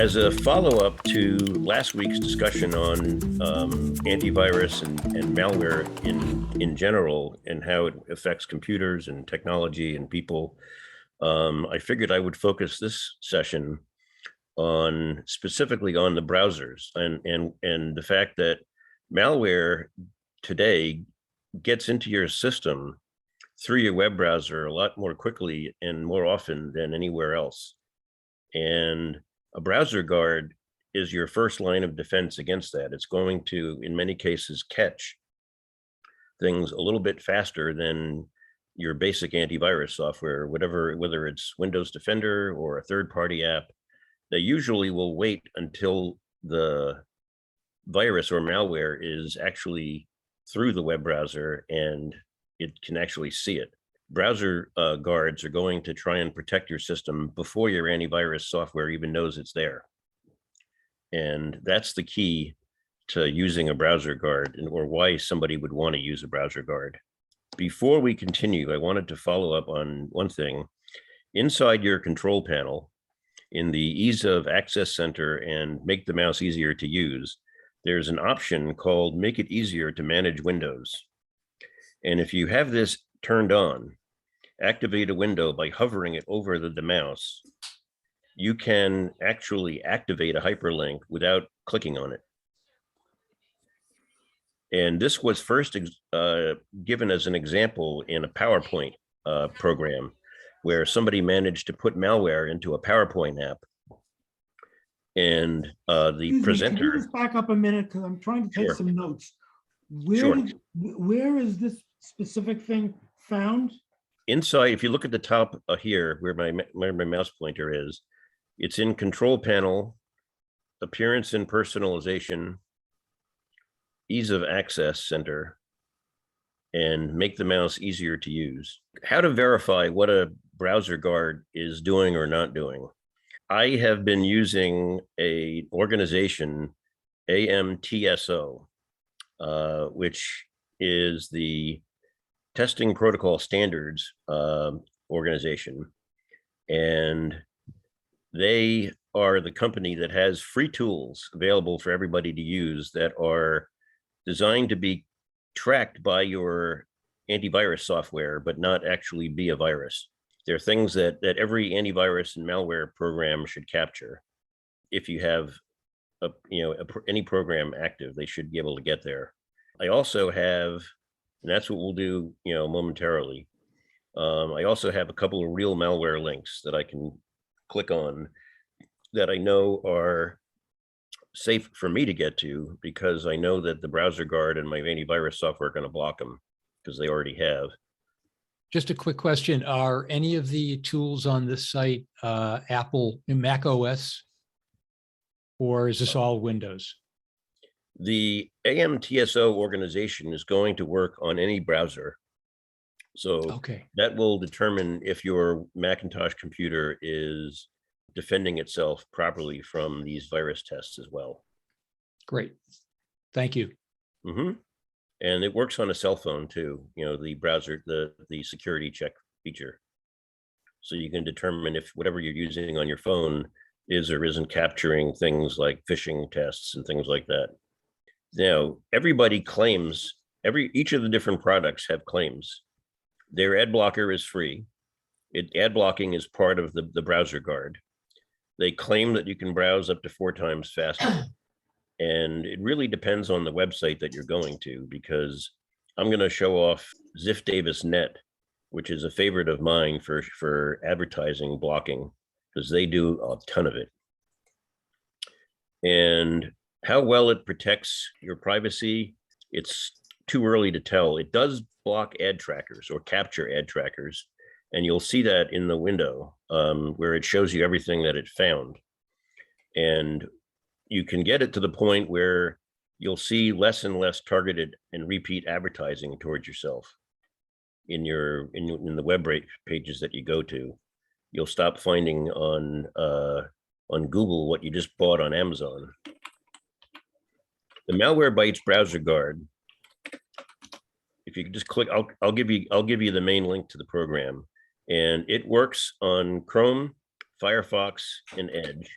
As a follow-up to last week's discussion on antivirus and malware in general and how it affects computers and technology and people, I figured I would focus this session on specifically on the browsers and the fact that malware today gets into your system through your web browser a lot more quickly and more often than anywhere else. And a browser guard is your first line of defense against that. It's going to, in many cases, catch things a little bit faster than your basic antivirus software, whether it's Windows Defender or a third-party app. They usually will wait until the virus or malware is actually through the web browser and it can actually see it. Browser guards are going to try and protect your system before your antivirus software even knows it's there. And that's the key to using a browser guard, or why somebody would want to use a browser guard. Before we continue, I wanted to follow up on one thing. Inside your control panel, in the Ease of Access Center and Make the Mouse Easier to Use, there's an option called Make It Easier to Manage Windows. And if you have this turned on, activate a window by hovering it over the mouse, you can actually activate a hyperlink without clicking on it. And this was first given as an example in a PowerPoint program where somebody managed to put malware into a PowerPoint app. And the presenter— Can you just back up a minute, because I'm trying to take some notes. Where is this specific thing found? Inside, if you look at the top here, where my mouse pointer is, it's in Control Panel, Appearance and Personalization, Ease of Access Center, and Make the Mouse Easier to Use. How to verify what a browser guard is doing or not doing. I have been using an organization, AMTSO, which is the Testing Protocol Standards organization. And they are the company that has free tools available for everybody to use that are designed to be tracked by your antivirus software, but not actually be a virus. They're things that every antivirus and malware program should capture. If you have any program active, they should be able to get there. I also have, and that's what we'll do momentarily, I also have a couple of real malware links that I can click on that I know are safe for me to get to, because I know that the browser guard and my antivirus software are going to block them, because they already have. Just a quick question. Are any of the tools on this site Apple and Mac OS, or is this all Windows? The AMTSO organization is going to work on any browser. So that will determine if your Macintosh computer is defending itself properly from these virus tests as well. Great. Thank you. And it works on a cell phone too, the browser, the security check feature. So you can determine if whatever you're using on your phone is or isn't capturing things like phishing tests and things like that. Now, everybody claims, each of the different products have claims. Their ad blocker is free. Ad blocking is part of the browser guard. They claim that you can browse up to 4 times faster. And it really depends on the website that you're going to, because I'm going to show off Ziff Davis Net, which is a favorite of mine for advertising blocking, because they do a ton of it. And how well it protects your privacy, it's too early to tell. It does block ad trackers or capture ad trackers. And you'll see that in the window where it shows you everything that it found. And you can get it to the point where you'll see less and less targeted and repeat advertising towards yourself in the web pages that you go to. You'll stop finding on Google what you just bought on Amazon. The Malwarebytes browser guard, if you could just click, I'll give you the main link to the program, and it works on Chrome, Firefox, and Edge.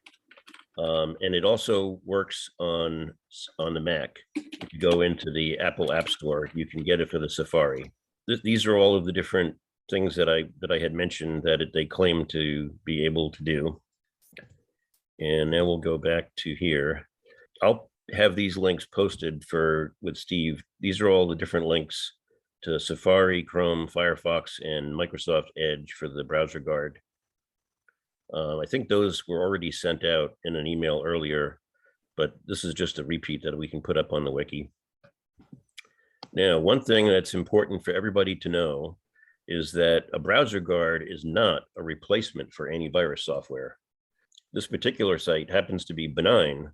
And it also works on the Mac. If you go into the Apple App Store, you can get it for the Safari. These are all of the different things that I had mentioned that they claim to be able to do. And now we'll go back to here. I'll have these links posted with Steve. These are all the different links to Safari, Chrome, Firefox, and Microsoft Edge for the browser guard. I think those were already sent out in an email earlier, but this is just a repeat that we can put up on the wiki. Now, one thing that's important for everybody to know is that a browser guard is not a replacement for antivirus software. This particular site happens to be benign,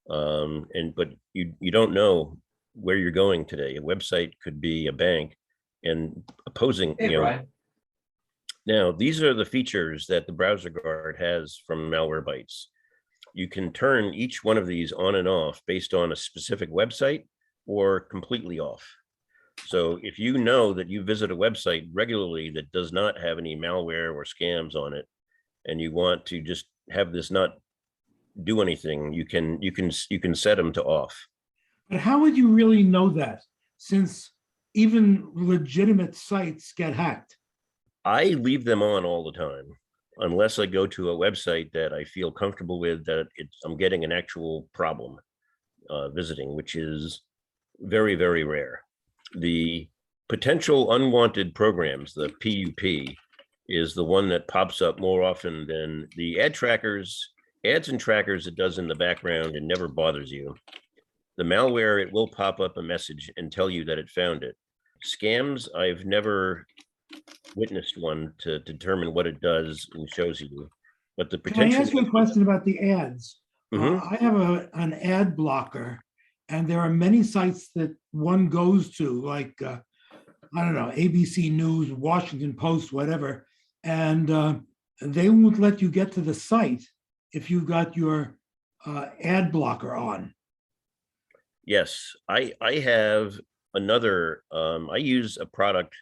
but you don't know where you're going today. A website could be a bank, and opposing, Hey, Brian. Now, these are the features that the browser guard has from Malwarebytes. You can turn each one of these on and off based on a specific website or completely off. So if you know that you visit a website regularly that does not have any malware or scams on it, and you want to just have this not do anything, you can set them to off. But how would you really know that, since even legitimate sites get hacked? I leave them on all the time, unless I go to a website that I feel comfortable with, that I'm getting an actual problem visiting, which is very, very rare. The potential unwanted programs, the PUP, is the one that pops up more often than the ads and trackers. It does in the background and never bothers you. The malware, it will pop up a message and tell you that it found it. Scams, I've never witnessed one to determine what it does and shows you, but the potential. Can I ask you a question about the ads? Mhm. I have an ad blocker, and there are many sites that one goes to, like, I don't know, ABC News, Washington Post, whatever, and they won't let you get to the site if you've got your ad blocker on. Yes, I have another. I use a product.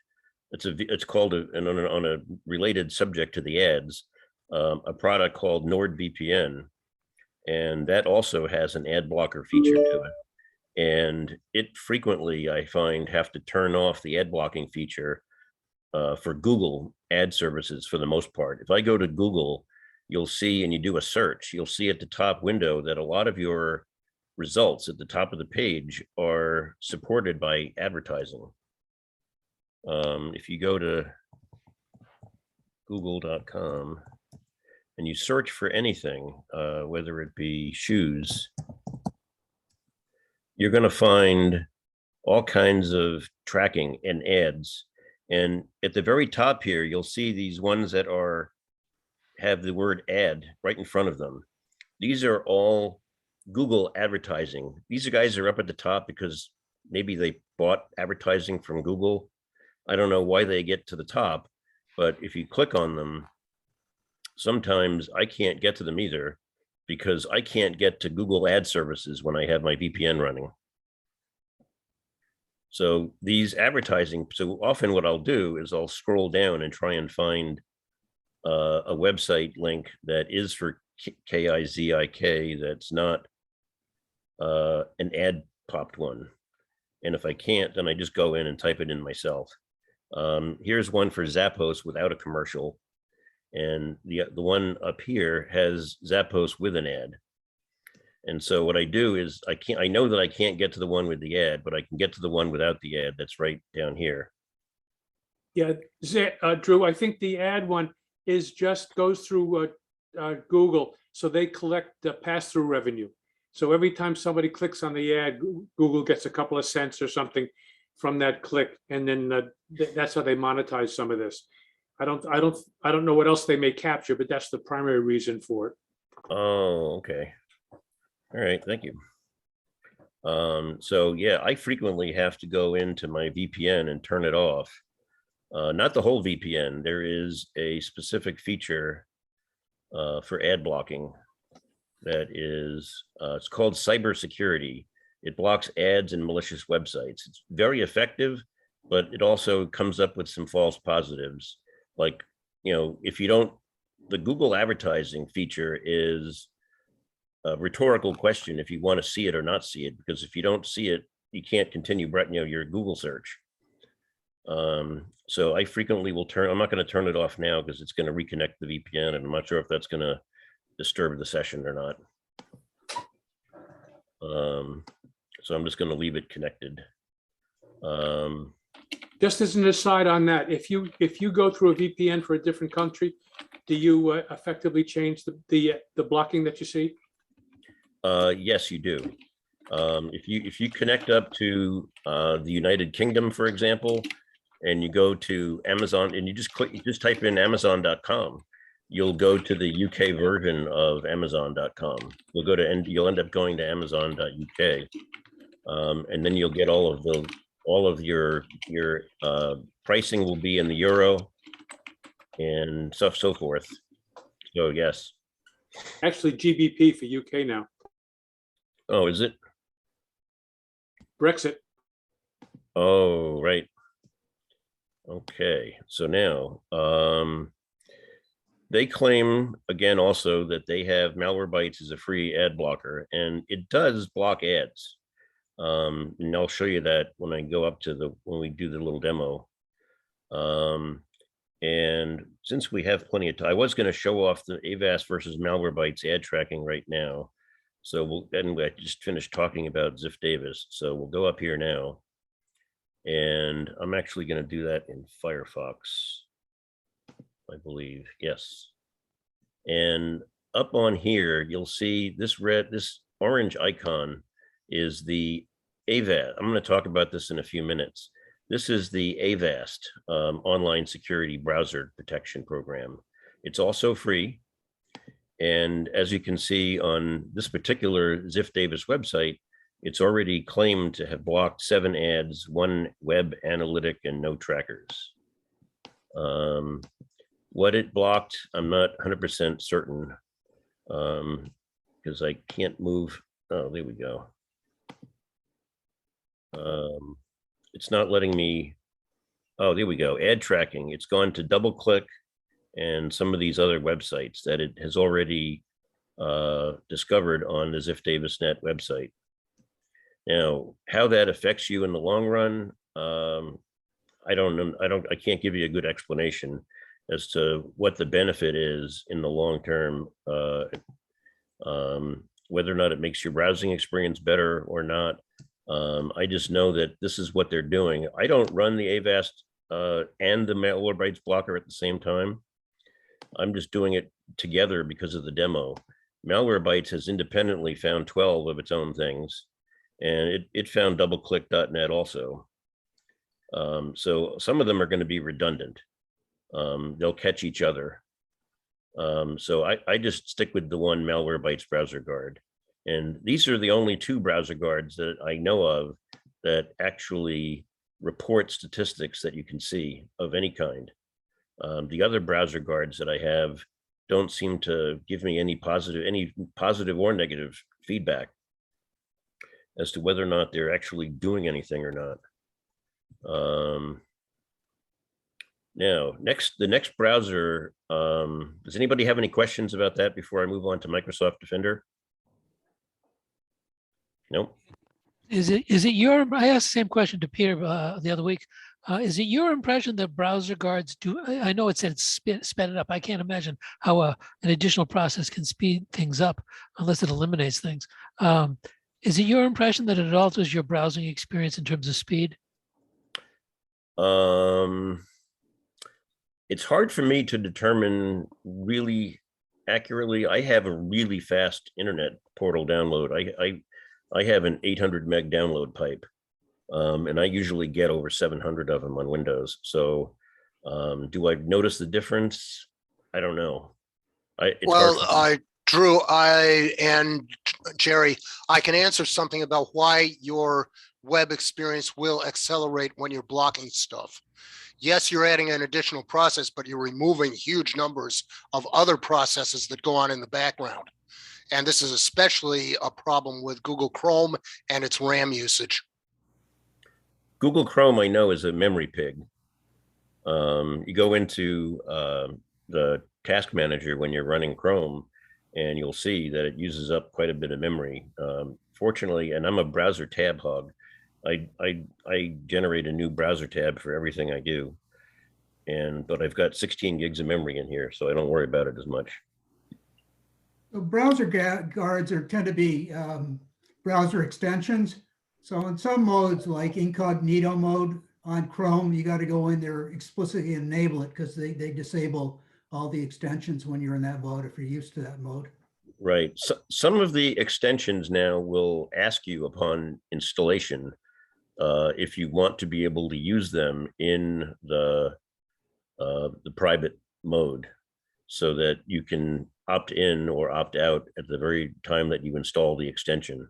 It's called on a related subject to the ads, a product called NordVPN, and that also has an ad blocker feature to it. And it frequently, I find, have to turn off the ad blocking feature for Google ad services for the most part. If I go to Google, you'll see, and you do a search, you'll see at the top window that a lot of your results at the top of the page are supported by advertising. If you go to google.com and you search for anything, whether it be shoes, you're going to find all kinds of tracking and ads. And at the very top here, you'll see these ones that have the word ad right in front of them. These are all Google advertising. These guys are up at the top because maybe they bought advertising from Google. I don't know why they get to the top, but if you click on them, sometimes I can't get to them either, because I can't get to Google ad services when I have my VPN running. So these advertising, so often what I'll do is I'll scroll down and try and find a website link that is for KIZIK, that's not an ad popped one. And if I can't, then I just go in and type it in myself. Here's one for Zappos without a commercial. And the one up here has Zappos with an ad. And so what I do is I know that I can't get to the one with the ad, but I can get to the one without the ad that's right down here. Yeah, Drew, I think the ad one goes through Google, so they collect the pass-through revenue. So every time somebody clicks on the ad, Google gets a couple of cents or something from that click, and then that's how they monetize some of this. I don't know what else they may capture, but that's the primary reason for it. Oh, okay. All right, thank you. So yeah, I frequently have to go into my VPN and turn it off. Not the whole VPN. There is a specific feature for ad blocking that is, it's called cybersecurity. It blocks ads and malicious websites. It's very effective, but it also comes up with some false positives. Like, if you don't, the Google advertising feature is a rhetorical question if you want to see it or not see it, because if you don't see it, you can't continue, your Google search. So I frequently will I'm not going to turn it off now because it's going to reconnect the VPN, and I'm not sure if that's going to disturb the session or not. So I'm just going to leave it connected. Just as an aside on that, if you go through a VPN for a different country, do you effectively change the blocking that you see? Yes, you do. If you connect up to the United Kingdom, for example, and you go to Amazon and you just type in Amazon.com, you'll go to the UK version of Amazon.com. You'll end up going to Amazon.uk, and then you'll get all of your pricing will be in the euro and so forth. So yes. Actually, GBP for UK now. Oh, is it? Brexit. Oh, right. Okay, so now they claim again also that they have Malwarebytes as a free ad blocker, and it does block ads. And I'll show you that when I go up to when we do the little demo. And since we have plenty of time, I was going to show off the Avast versus Malwarebytes ad tracking right now. So I just finished talking about Ziff Davis. So we'll go up here now. And I'm actually going to do that in Firefox, I believe. Yes. And up on here, you'll see this orange icon is the Avast. I'm going to talk about this in a few minutes. This is the Avast online security browser protection program. It's also free. And as you can see on this particular Ziff Davis website, it's already claimed to have blocked 7 ads, 1 web analytic, and no trackers. What it blocked, I'm not 100% certain because I can't move. Oh, there we go. It's not letting me. Oh, there we go. Ad tracking. It's gone to DoubleClick and some of these other websites that it has already discovered on the Ziff Davis Net website. Now, how that affects you in the long run, I don't know. I can't give you a good explanation as to what the benefit is in the long term, whether or not it makes your browsing experience better or not. I just know that this is what they're doing. I don't run the Avast and the Malwarebytes blocker at the same time. I'm just doing it together because of the demo. Malwarebytes has independently found 12 of its own things, and it found DoubleClick.net also. So some of them are going to be redundant. They'll catch each other. So I just stick with the one Malwarebytes browser guard. And these are the only 2 browser guards that I know of that actually report statistics that you can see of any kind. The other browser guards that I have don't seem to give me any positive or negative feedback as to whether or not they're actually doing anything or not. Now, the next browser, does anybody have any questions about that before I move on to Microsoft Defender? Nope. Is it your, I asked the same question to Peter the other week. Is it your impression that browser guards do, I know it said sped it up. I can't imagine how an additional process can speed things up unless it eliminates things. Is it your impression that it alters your browsing experience in terms of speed? It's hard for me to determine really accurately. I have a really fast internet portal download. I have an 800 meg download pipe, and I usually get over 700 of them on Windows. So do I notice the difference? I don't know. Drew, and Jerry, I can answer something about why your web experience will accelerate when you're blocking stuff. Yes, you're adding an additional process, but you're removing huge numbers of other processes that go on in the background. And this is especially a problem with Google Chrome and its RAM usage. Google Chrome, I know, is a memory pig. You go into the task manager when you're running Chrome, and you'll see that it uses up quite a bit of memory. Fortunately, and I'm a browser tab hog, I generate a new browser tab for everything I do. But I've got 16 gigs of memory in here, so I don't worry about it as much. So browser guards tend to be browser extensions. So in some modes, like incognito mode on Chrome, you got to go in there explicitly enable it because they disable all the extensions when you're in that mode if you're used to that mode. Right. So some of the extensions now will ask you upon installation if you want to be able to use them in the private mode, so that you can opt in or opt out at the very time that you install the extension.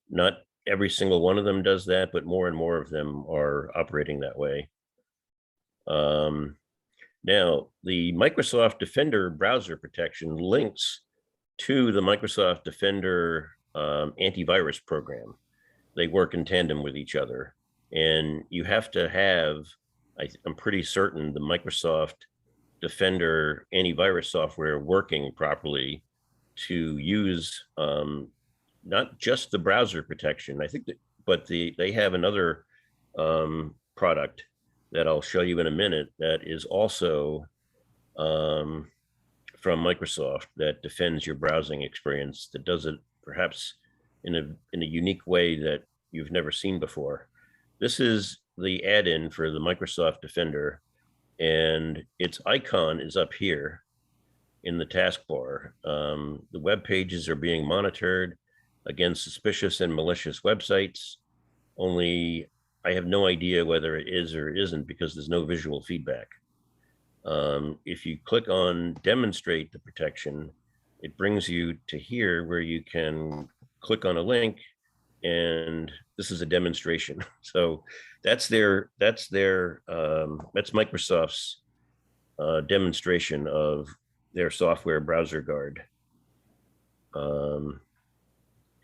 Not every single one of them does that, but more and more of them are operating that way. Now, the Microsoft Defender browser protection links to the Microsoft Defender antivirus program. They work in tandem with each other, and you have to have, I'm pretty certain, the Microsoft Defender antivirus software working properly to use not just the browser protection, I think, but they have another product that I'll show you in a minute that is also from Microsoft that defends your browsing experience, that does it perhaps in a unique way that you've never seen before. This is the add-in for the Microsoft Defender, and its icon is up here in the taskbar. The web pages are being monitored against suspicious and malicious websites, only I have no idea whether it is or isn't because there's no visual feedback. If you click on demonstrate the protection, it brings you to here where you can click on a link, and this is a demonstration. So that's Microsoft's demonstration of their software browser guard.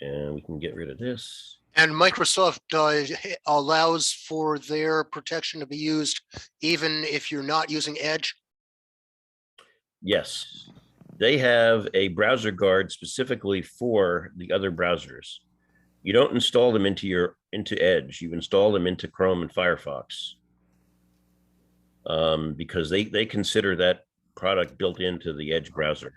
And we can get rid of this. And Microsoft allows for their protection to be used even if you're not using Edge? Yes, they have a browser guard specifically for the other browsers. You don't install them into Edge. You install them into Chrome and Firefox because they consider that product built into the Edge browser.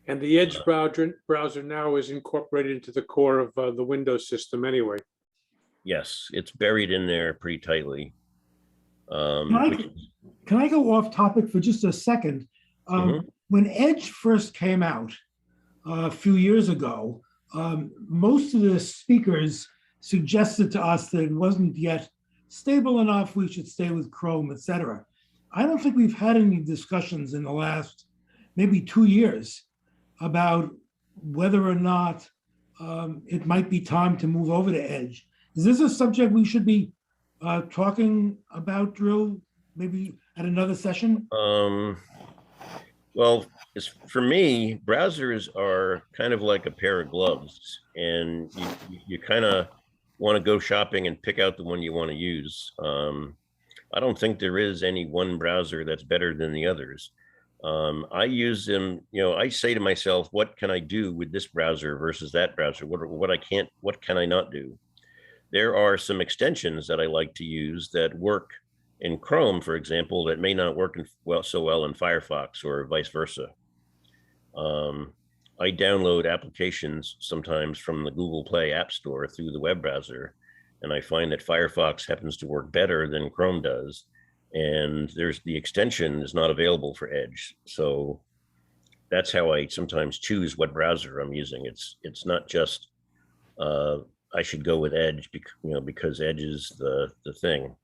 And the Edge browser now is incorporated into the core of the Windows system anyway. Yes, it's buried in there pretty tightly. Can I go off topic for just a second? When Edge first came out a few years ago, most of the speakers suggested to us that it wasn't yet stable enough, we should stay with Chrome, etc. I don't think we've had any discussions in the last maybe 2 years about whether or not it might be time to move over to Edge. Is this a subject we should be talking about, Drew, maybe at another session? Well, for me, browsers are kind of like a pair of gloves, and you kind of want to go shopping and pick out the one you want to use. I don't think there is any one browser that's better than the others. I use them, I say to myself, what can I do with this browser versus that browser? What can I not do? There are some extensions that I like to use that work in Chrome, for example, that may not work so well in Firefox or vice versa. I download applications sometimes from the Google Play App Store through the web browser, and I find that Firefox happens to work better than Chrome does. And the extension is not available for Edge. So that's how I sometimes choose what browser I'm using. It's not just I should go with Edge because Edge is the thing.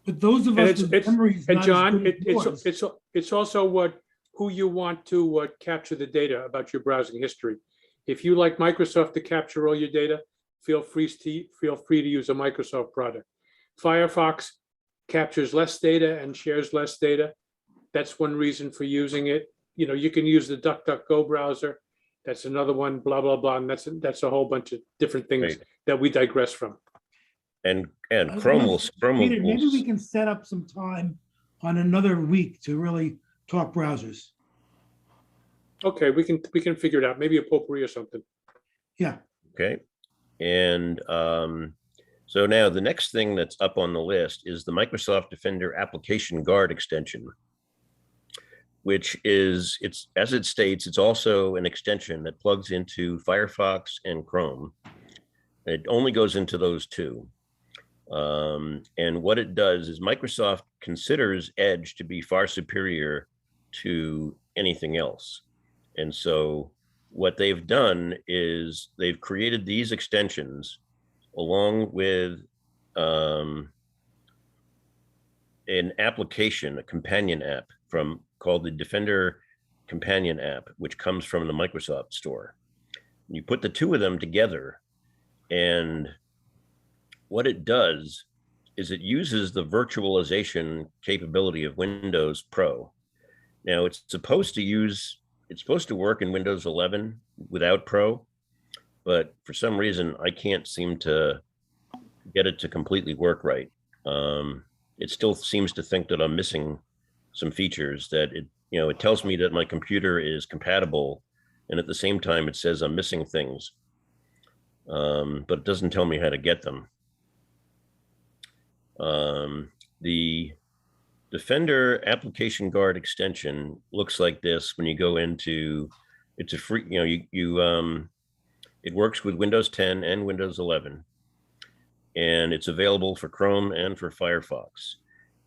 But those of us with memories, and John, it's also who you want to capture the data about your browsing history. If you like Microsoft to capture all your data, feel free to use a Microsoft product. Firefox captures less data and shares less data. That's one reason for using it. You can use the DuckDuckGo browser. That's another one, blah, blah, blah. And that's a whole bunch of different things that we digress from. And Chrome will. Peter, maybe we can set up some time on another week to really talk browsers. Okay, we can figure it out. Maybe a potpourri or something. Yeah, Okay. And so now the next thing that's up on the list is the Microsoft Defender Application Guard extension, which is, it's, as it states, it's also an extension that plugs into Firefox and Chrome. It only goes into those two. And what it does is Microsoft considers Edge to be far superior to anything else. And so what they've done is they've created these extensions along with an application, a companion app called the Defender Companion app, which comes from the Microsoft Store. You put the two of them together, and what it does is it uses the virtualization capability of Windows Pro. Now it's supposed to work in Windows 11 without Pro, but for some reason I can't seem to get it to completely work right. It still seems to think that I'm missing some features, that it tells me that my computer is compatible, and at the same time it says I'm missing things, but it doesn't tell me how to get them. The Defender Application Guard extension looks like this when you go into, it's a free, it works with Windows 10 and Windows 11, and it's available for Chrome and for Firefox.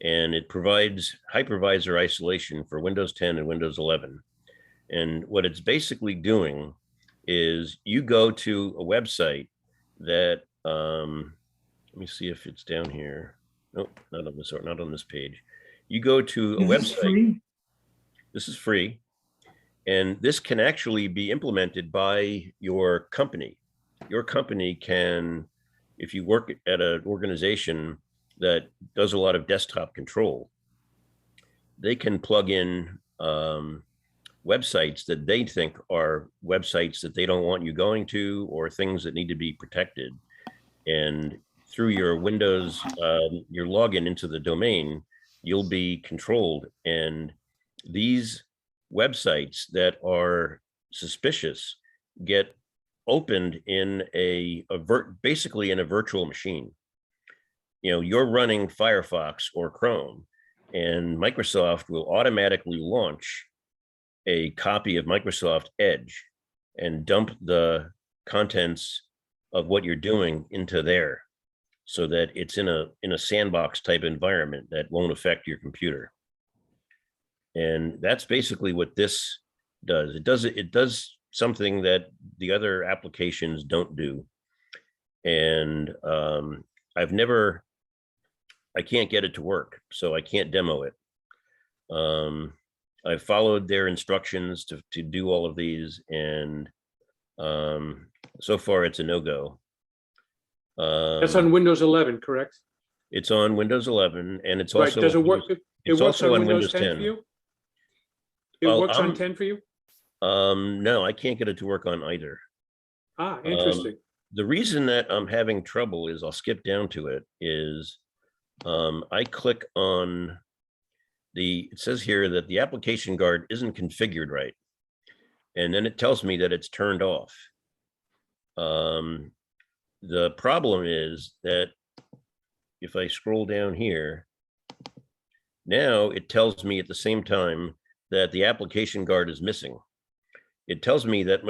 And it provides hypervisor isolation for Windows 10 and Windows 11. And what it's basically doing is you go to a website that, let me see if it's down here. Nope, not on this page. You go to a is this website. free? This is free. And this can actually be implemented by your company. Your company can, if you work at an organization that does a lot of desktop control, they can plug in websites that they think are websites that they don't want you going to, or things that need to be protected. And through your Windows, your login into the domain, you'll be controlled. And these websites that are suspicious get opened in basically in a virtual machine. You're running Firefox or Chrome, and Microsoft will automatically launch a copy of Microsoft Edge and dump the contents of what you're doing into there, so that it's in a sandbox type environment that won't affect your computer. And that's basically what this does. It does something that the other applications don't do. And I can't get it to work, so I can't demo it. I followed their instructions to do all of these, and so far it's a no-go. That's on Windows 11, correct? It's on Windows 11, and it's Right, also does it work? It it's works also on on Windows Windows 10 for you? It Well, works on 10 for you? no, I can't get it to work on either. Ah, interesting. The reason that I'm having trouble is, I'll skip down to it, is I click on it says here that the application guard isn't configured right. And then it tells me that it's turned off. The problem is that if I scroll down here, now it tells me at the same time that the application guard is missing. It tells me that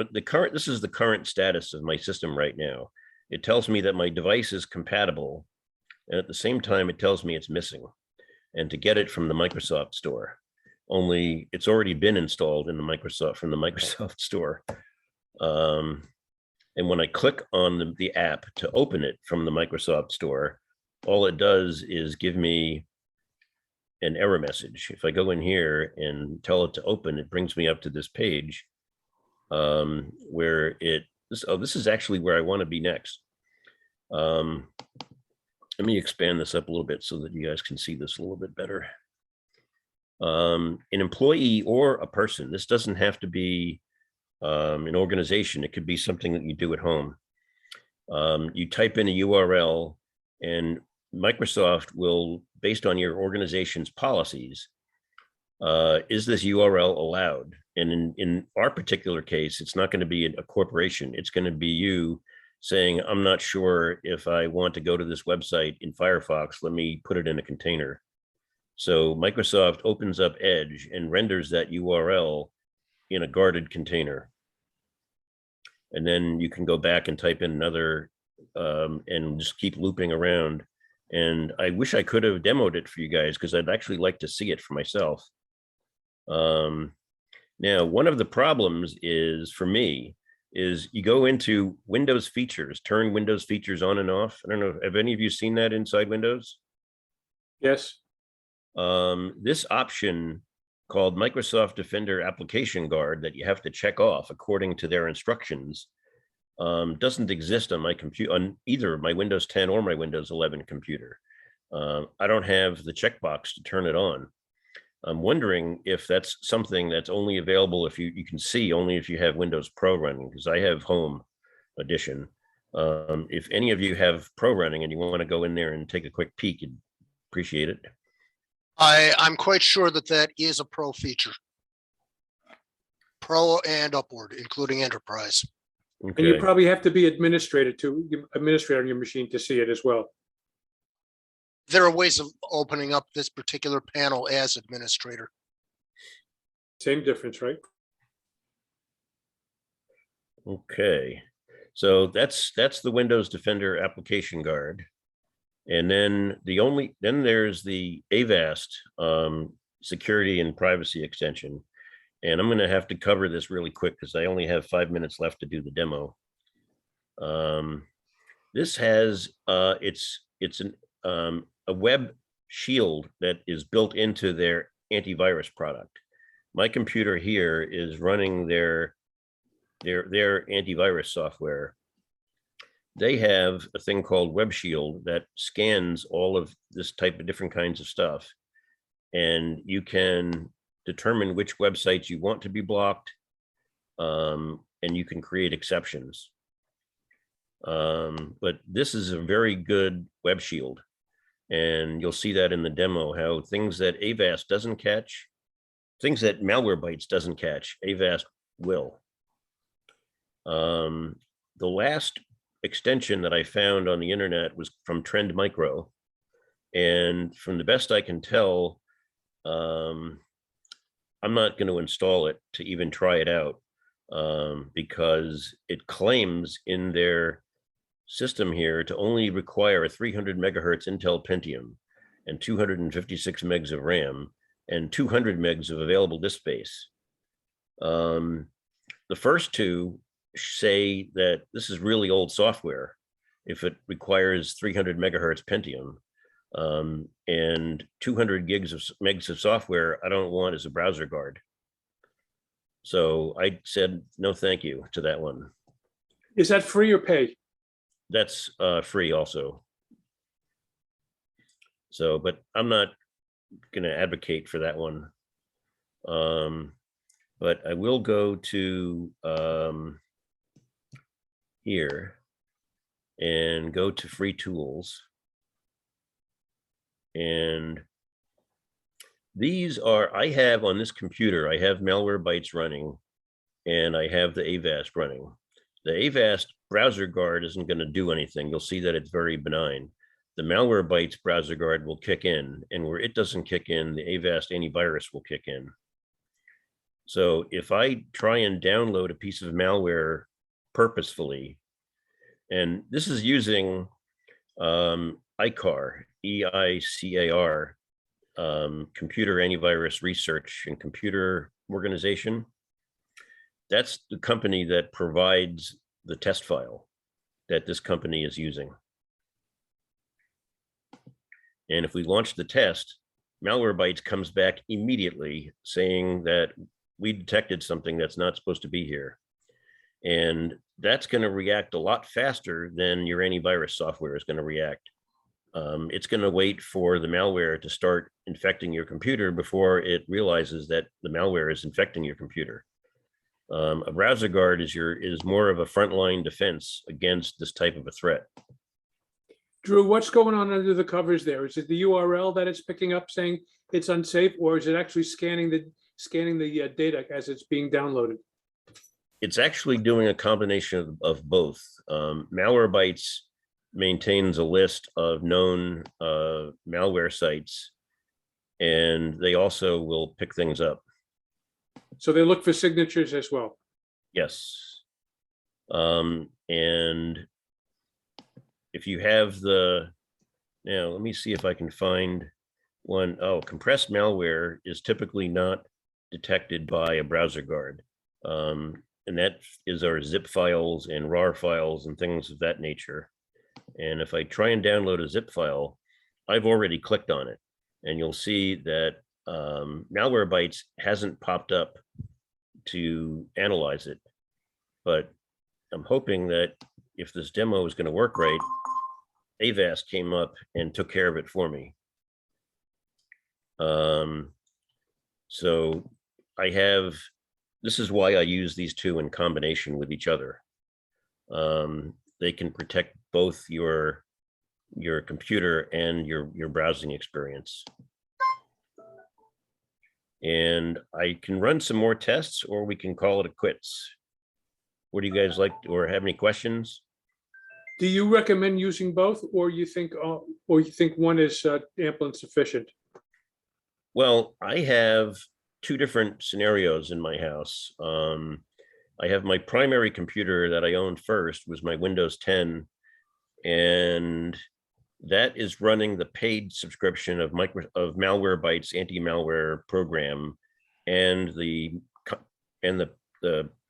this is the current status of my system right now. It tells me that my device is compatible, and at the same time, it tells me it's missing, and to get it from the Microsoft Store. Only it's already been installed in from the Microsoft Store. And when I click on the app to open it from the Microsoft Store, all it does is give me an error message. If I go in here and tell it to open, it brings me up to this page where this is actually where I want to be next. Let me expand this up a little bit so that you guys can see this a little bit better. An employee or a person, this doesn't have to be an organization. It could be something that you do at home. You type in a URL, and Microsoft will, based on your organization's policies, is this URL allowed? And in our particular case, it's not going to be a corporation. It's going to be you saying, I'm not sure if I want to go to this website in Firefox, let me put it in a container. So Microsoft opens up Edge and renders that URL in a guarded container. And then you can go back and type in another and just keep looping around. And I wish I could have demoed it for you guys because I'd actually like to see it for myself. Now, one of the problems is for me is you go into Windows features, turn Windows features on and off. I don't know, have any of you seen that inside Windows? Yes. This option called Microsoft Defender Application Guard that you have to check off according to their instructions doesn't exist on my computer, on either my Windows 10 or my Windows 11 computer. I don't have the checkbox to turn it on. I'm wondering if that's something that's only available if you can see only if you have Windows Pro running, because I have Home Edition. If any of you have Pro running and you want to go in there and take a quick peek, you'd appreciate it. I'm quite sure that that is a Pro feature. Pro and upward, including enterprise. And you Okay. probably have to be administrator on your machine to see it as well. There are ways of opening up this particular panel as administrator. Same difference, right? Okay, so that's the Windows Defender Application Guard. And then there's the Avast security and privacy extension. And I'm going to have to cover this really quick because I only have 5 minutes left to do the demo. This has it's a web shield that is built into their antivirus product. My computer here is running their antivirus software. They have a thing called Web Shield that scans all of this type of different kinds of stuff. And you can determine which websites you want to be blocked, and you can create exceptions. But this is a very good Web Shield. And you'll see that in the demo, how things that Avast doesn't catch, things that Malwarebytes doesn't catch, Avast will. The last extension that I found on the internet was from Trend Micro. And from the best I can tell, I'm not going to install it to even try it out because it claims in their system here to only require a 300 megahertz Intel Pentium and 256 megs of RAM and 200 megs of available disk space. The first two say that this is really old software if it requires 300 megahertz Pentium, and 200 megs of software I don't want as a browser guard. So I said no thank you to that one. Is that free or pay? That's free also. So, but I'm not going to advocate for that one. But I will go to here and go to free tools. And these are, I have on this computer, I have Malwarebytes running and I have the Avast running. The Avast browser guard isn't going to do anything. You'll see that it's very benign. The Malwarebytes browser guard will kick in, and where it doesn't kick in, the Avast antivirus will kick in. So if I try and download a piece of malware purposefully, and this is using ICAR, EICAR, Computer Antivirus Research and Computer Organization. That's the company that provides the test file that this company is using. And if we launch the test, Malwarebytes comes back immediately saying that we detected something that's not supposed to be here. And that's going to react a lot faster than your antivirus software is going to react. It's going to wait for the malware to start infecting your computer before it realizes that the malware is infecting your computer. A browser guard is more of a frontline defense against this type of a threat. Drew, what's going on under the covers there? Is it the URL that it's picking up saying it's unsafe, or is it actually scanning scanning the data as it's being downloaded? It's actually doing a combination of both. Malwarebytes maintains a list of known malware sites, and they also will pick things up. So they look for signatures as well. Yes. And if you have now let me see if I can find one. Oh, compressed malware is typically not detected by a browser guard. And that is our zip files and RAR files and things of that nature. And if I try and download a zip file, I've already clicked on it, and you'll see that Malwarebytes hasn't popped up to analyze it. But I'm hoping that if this demo is going to work right, Avast came up and took care of it for me. So I have, this is why I use these two in combination with each other. They can protect both your computer and your browsing experience. And I can run some more tests, or we can call it a quits. What do you guys like, or have any questions? Do you recommend using both, or you think one is ample and sufficient? Well, I have two different scenarios in my house. I have my primary computer that I owned first was my Windows 10, and that is running the paid subscription of Malwarebytes anti-malware program and the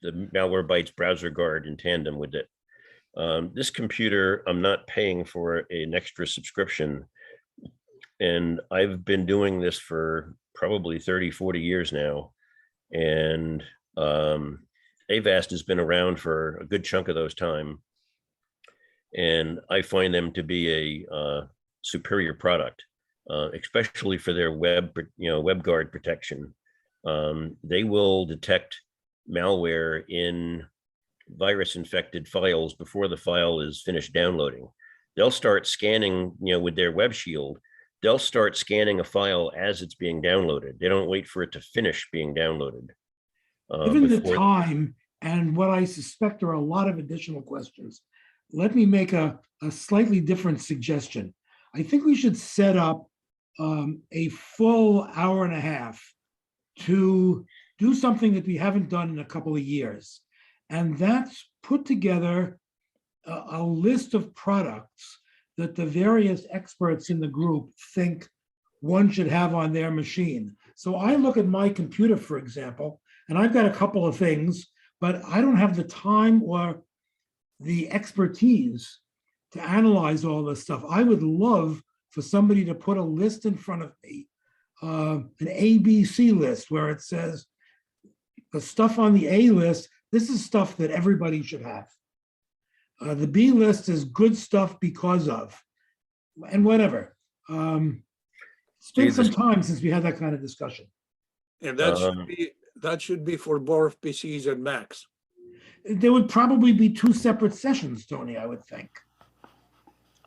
Malwarebytes browser guard in tandem with it. This computer, I'm not paying for an extra subscription, and I've been doing this for probably 30, 40 years now. And Avast has been around for a good chunk of those time. And I find them to be a superior product, especially for their WebGuard protection. They will detect malware in virus-infected files before the file is finished downloading. They'll start scanning, with their Web Shield. They'll start scanning a file as it's being downloaded. They don't wait for it to finish being downloaded. Given the time and what I suspect are a lot of additional questions, let me make a slightly different suggestion. I think we should set up a full hour and a half to do something that we haven't done in a couple of years. And that's put together a list of products that the various experts in the group think one should have on their machine. So I look at my computer, for example, and I've got a couple of things, but I don't have the time or the expertise to analyze all this stuff. I would love for somebody to put a list in front of me, an ABC list where it says the stuff on the A list, this is stuff that everybody should have. The B list is good stuff because of, and whatever. It's been some time since we had that kind of discussion. And that should be for both PCs and Macs. There would probably be two separate sessions, Tony, I would think.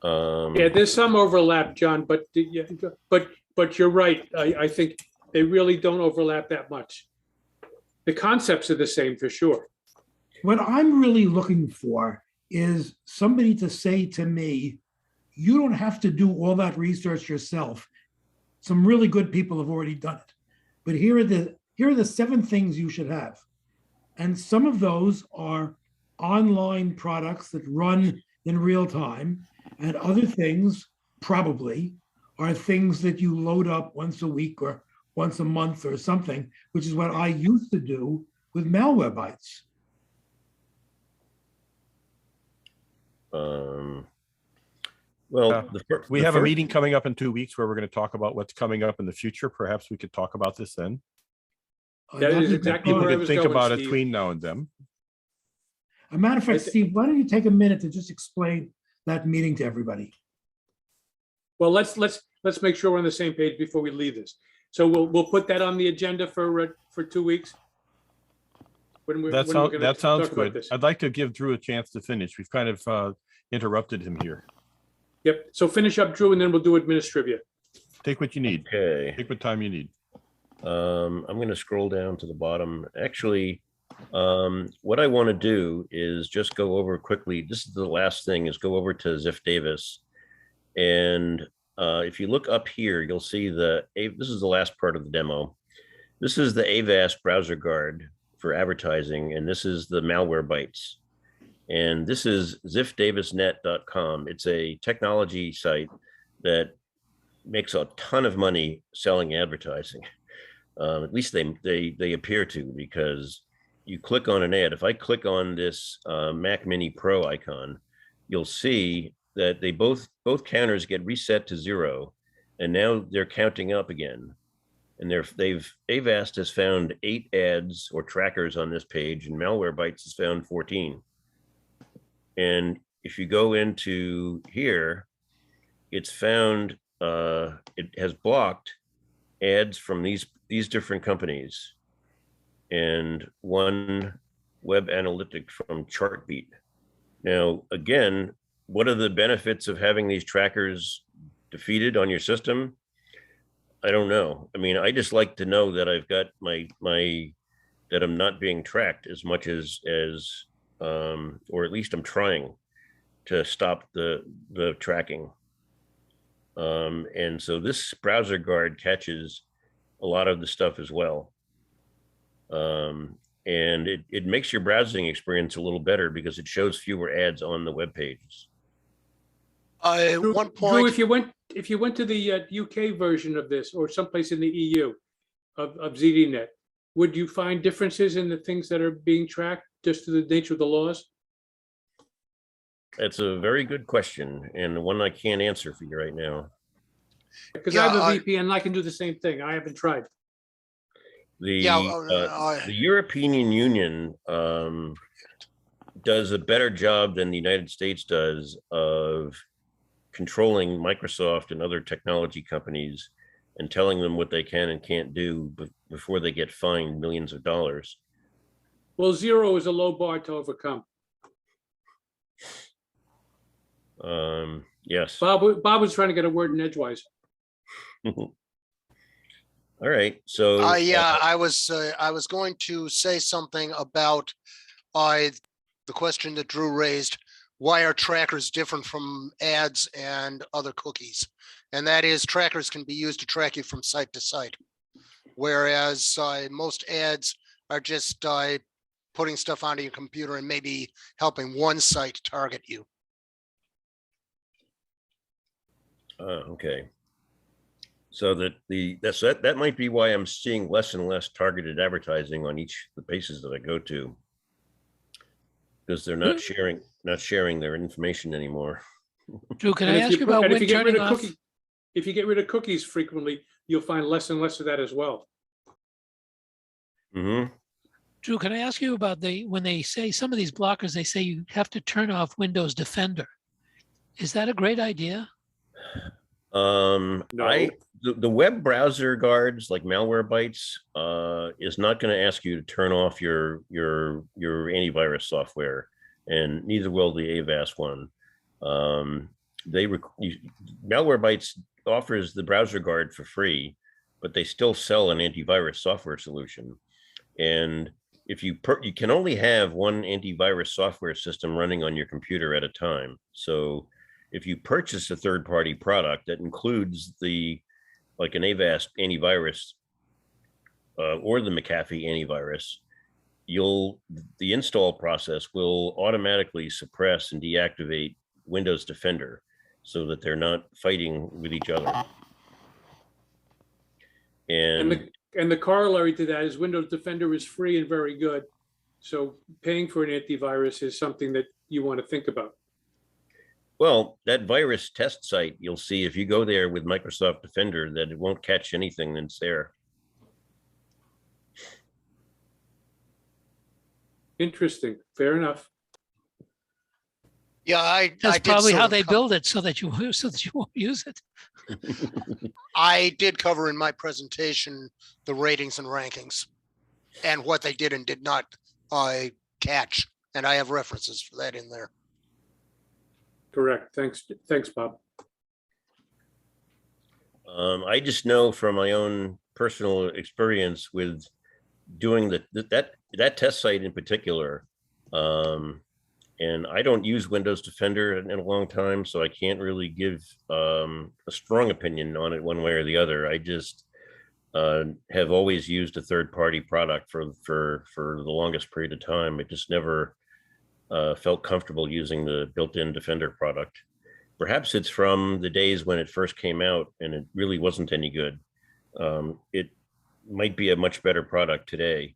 Yeah, there's some overlap, John, but you're right. I think they really don't overlap that much. The concepts are the same for sure. What I'm really looking for is somebody to say to me, you don't have to do all that research yourself. Some really good people have already done it. But here are the 7 things you should have. And some of those are online products that run in real time. And other things probably are things that you load up once a week or once a month or something, which is what I used to do with Malwarebytes. Well, we have a meeting coming up in 2 weeks where we're going to talk about what's coming up in the future. Perhaps we could talk about this then. That is exactly People where I could was think going, about it Steve. between now and then. A matter of fact, Steve, why don't you take a minute to just explain that meeting to everybody? Well, let's make sure we're on the same page before we leave this. So we'll put that on the agenda for 2 weeks. That sounds good. This. I'd like to give Drew a chance to finish. We've kind of interrupted him here. Yep. So finish up, Drew, and then we'll do administrivia. Take what you need. Okay. Take what time you need. I'm going to scroll down to the bottom. Actually, what I want to do is just go over quickly. This is the last thing, is go over to Ziff Davis. And if you look up here, you'll see this is the last part of the demo. This is the Avast browser guard for advertising, and this is the malware bytes. And this is ziffdavisnet.com. It's a technology site that makes a ton of money selling advertising. At least they appear to, because you click on an ad. If I click on this Mac Mini Pro icon, you'll see that they both counters get reset to 0, and now they're counting up again. And Avast has found 8 ads or trackers on this page, and Malwarebytes has found 14. And if you go into here, it's found it has blocked ads from these different companies, and one web analytic from Chartbeat. Now, again, what are the benefits of having these trackers defeated on your system? I don't know. I mean, I just like to know that I've got that I'm not being tracked as much as or at least I'm trying to stop the tracking. And so this browser guard catches a lot of the stuff as well. And it makes your browsing experience a little better because it shows fewer ads on the web pages. Drew, One Drew, point, if you went to the UK version of this, or someplace in the EU of ZDNet, would you find differences in the things that are being tracked just to the nature of the laws? That's a very good question, and one I can't answer for you right now. Because I have a Yeah, VPN and I can do the same thing. I haven't tried. The European Union does a better job than the United States does of controlling Microsoft and other technology companies and telling them what they can and can't do before they get fined millions of dollars. Well, 0 is a low bar to overcome. Yes. Bob was trying to get a word in edgewise. All right. So yeah, I was going to say something about the question that Drew raised. Why are trackers different from ads and other cookies? And that is, trackers can be used to track you from site to site, whereas most ads are just putting stuff onto your computer and maybe helping one site target you. okay. So that might be why I'm seeing less and less targeted advertising on each of the pages that I go to, because they're not sharing their information anymore. Drew, can And I if ask you you put- about and if when you get rid turning of off? cookie- If you get rid of cookies frequently, you'll find less and less of that as well. Mm-hmm. Drew, can I ask you about when they say some of these blockers, they say you have to turn off Windows Defender. Is that a great idea? No. The web browser guards like Malwarebytes is not going to ask you to turn off your antivirus software, and neither will the Avast one. Malwarebytes offers the browser guard for free, but they still sell an antivirus software solution. And if you can only have one antivirus software system running on your computer at a time. So if you purchase a third-party product that includes like an Avast antivirus or the McAfee antivirus, the install process will automatically suppress and deactivate Windows Defender so that they're not fighting with each other. And the corollary to that is Windows Defender is free and very good. So paying for an antivirus is something that you want to think about. Well, that virus test site, you'll see if you go there with Microsoft Defender that it won't catch anything that's there. Interesting. Fair enough. Yeah, That's I did probably sort how of they build it so that you won't use it. I did cover in my presentation the ratings and rankings and what they did and did not catch. And I have references for that in there. Correct. Thanks, Bob. I just know from my own personal experience with doing that test site in particular. And I don't use Windows Defender in a long time, so I can't really give a strong opinion on it one way or the other. I just have always used a third-party product for the longest period of time. It just never felt comfortable using the built-in Defender product. Perhaps it's from the days when it first came out and it really wasn't any good. It might be a much better product today.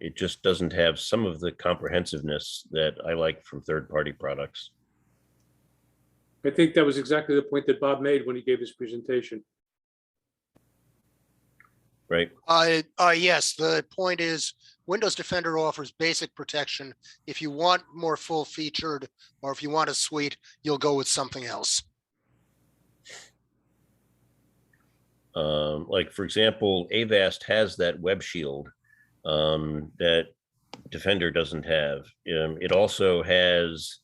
It just doesn't have some of the comprehensiveness that I like from third-party products. I think that was exactly the point that Bob made when he gave his presentation. Right. Yes, the point is Windows Defender offers basic protection. If you want more full featured, or if you want a suite, you'll go with something else. Like, for example, Avast has that Web Shield that Defender doesn't have. It also has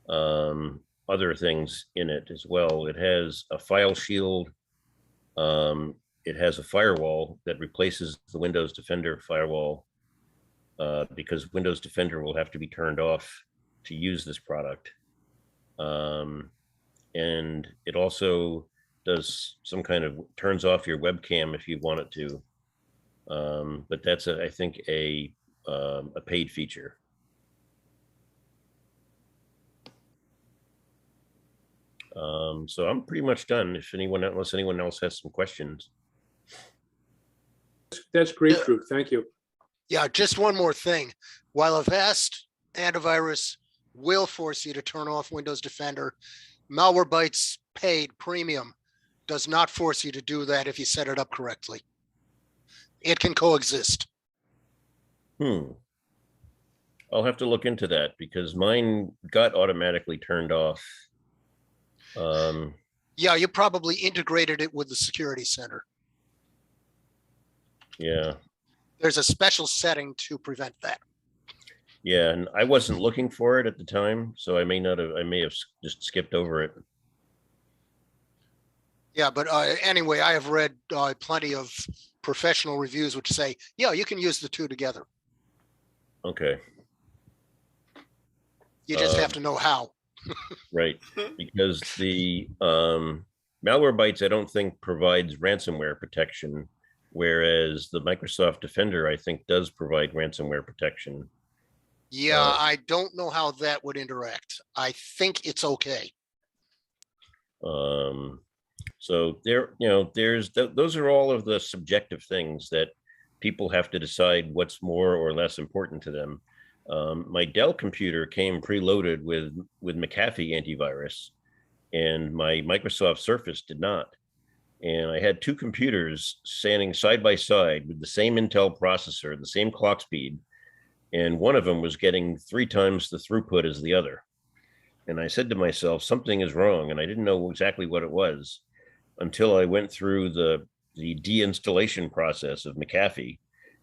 other things in it as well. It has a file shield. It has a firewall that replaces the Windows Defender firewall because Windows Defender will have to be turned off to use this product. And it also does some kind of turns off your webcam if you want it to. But that's, I think, a paid feature. So I'm pretty much done. Unless anyone else has some questions. That's great, Drew. Thank you. Yeah, just one more thing. While Avast antivirus will force you to turn off Windows Defender, Malwarebytes paid premium does not force you to do that if you set it up correctly. It can coexist. I'll have to look into that because mine got automatically turned off. Yeah, you probably integrated it with the security center. Yeah. There's a special setting to prevent that. Yeah, and I wasn't looking for it at the time, so I may have just skipped over it. Yeah, but anyway, I have read plenty of professional reviews which say, yeah, you can use the two together. Okay. You just have to know how. Right, because the Malwarebytes I don't think provides ransomware protection, whereas the Microsoft Defender I think does provide ransomware protection. Yeah, I don't know how that would interact. I think it's okay. So those are all of the subjective things that people have to decide what's more or less important to them. My Dell computer came preloaded with McAfee antivirus, and my Microsoft Surface did not. And I had two computers standing side by side with the same Intel processor, the same clock speed, and one of them was getting 3 times the throughput as the other. And I said to myself, something is wrong, and I didn't know exactly what it was until I went through the deinstallation process of McAfee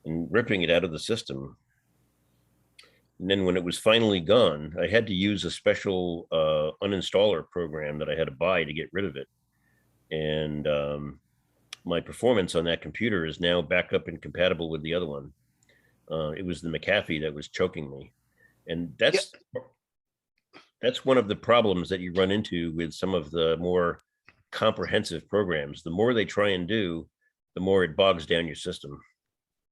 and ripping it out of the system. And then when it was finally gone, I had to use a special uninstaller program that I had to buy to get rid of it. And my performance on that computer is now back up and compatible with the other one. It was the McAfee that was choking me. And that's one of the problems that you run into with some of the more comprehensive programs. The more they try and do, the more it bogs down your system.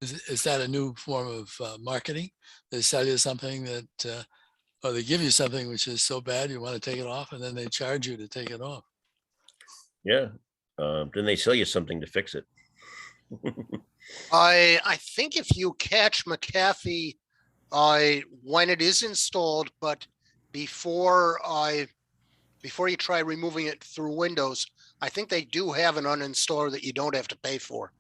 Is that a new form of marketing? They sell you something that, or they give you something which is so bad you want to take it off, and then they charge you to take it off. Yeah. Then they sell you something to fix it. I think if you catch McAfee when it is installed, but before you try removing it through Windows, I think they do have an uninstaller that you don't have to pay for.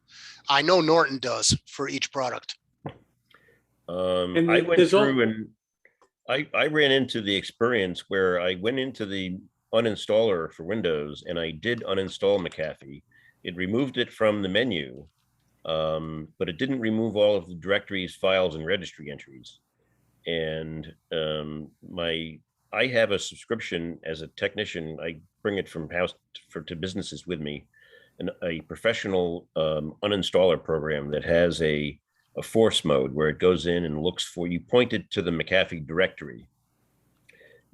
I know Norton does for each product. I went through and I ran into the experience where I went into the uninstaller for Windows and I did uninstall McAfee. It removed it from the menu, but it didn't remove all of the directories, files, and registry entries. And I have a subscription as a technician. I bring it from house to businesses with me. a professional uninstaller program that has a force mode where it goes in and looks for, you point it to the McAfee directory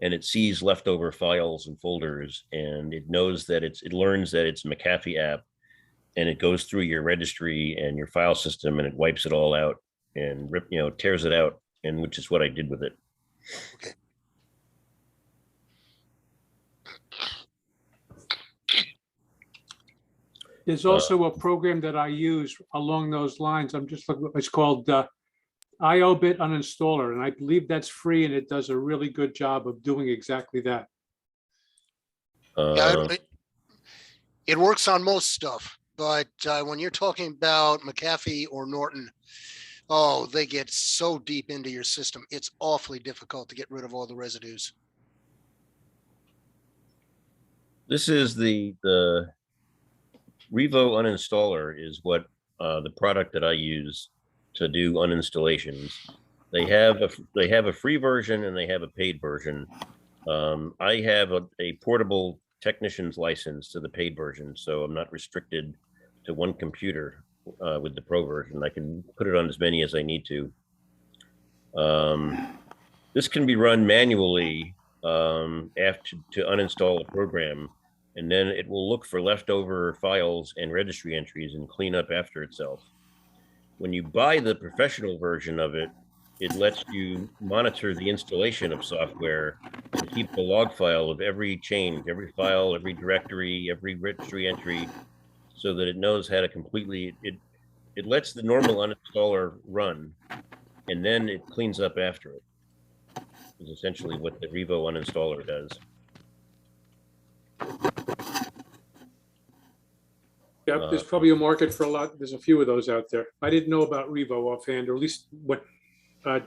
and it sees leftover files and folders, and it knows that it learns that it's a McAfee app, and it goes through your registry and your file system and it wipes it all out and tears it out, and which is what I did with it. Okay. There's also a program that I use along those lines. I'm just looking, it's called IOBit Uninstaller, and I believe that's free, and it does a really good job of doing exactly that. Yeah, it works on most stuff, but when you're talking about McAfee or Norton, oh, they get so deep into your system. It's awfully difficult to get rid of all the residues. This is the Revo uninstaller is what the product that I use to do uninstallations. They have a free version and they have a paid version. I have a portable technician's license to the paid version, so I'm not restricted to one computer with the pro version. I can put it on as many as I need to. This can be run manually after to uninstall a program, and then it will look for leftover files and registry entries and clean up after itself. When you buy the professional version of it, it lets you monitor the installation of software and keep the log file of every change, every file, every directory, every registry entry, so that it knows how to completely, it lets the normal uninstaller run, and then it cleans up after it. Is essentially what the Revo uninstaller does. Yeah, there's probably a market for a lot. There's a few of those out there. I didn't know about Revo offhand, or at least what, I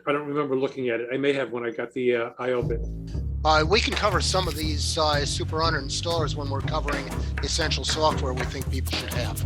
don't remember looking at it. I may have when I got the IOBit. We can cover some of these super uninstallers when we're covering essential software we think people should have.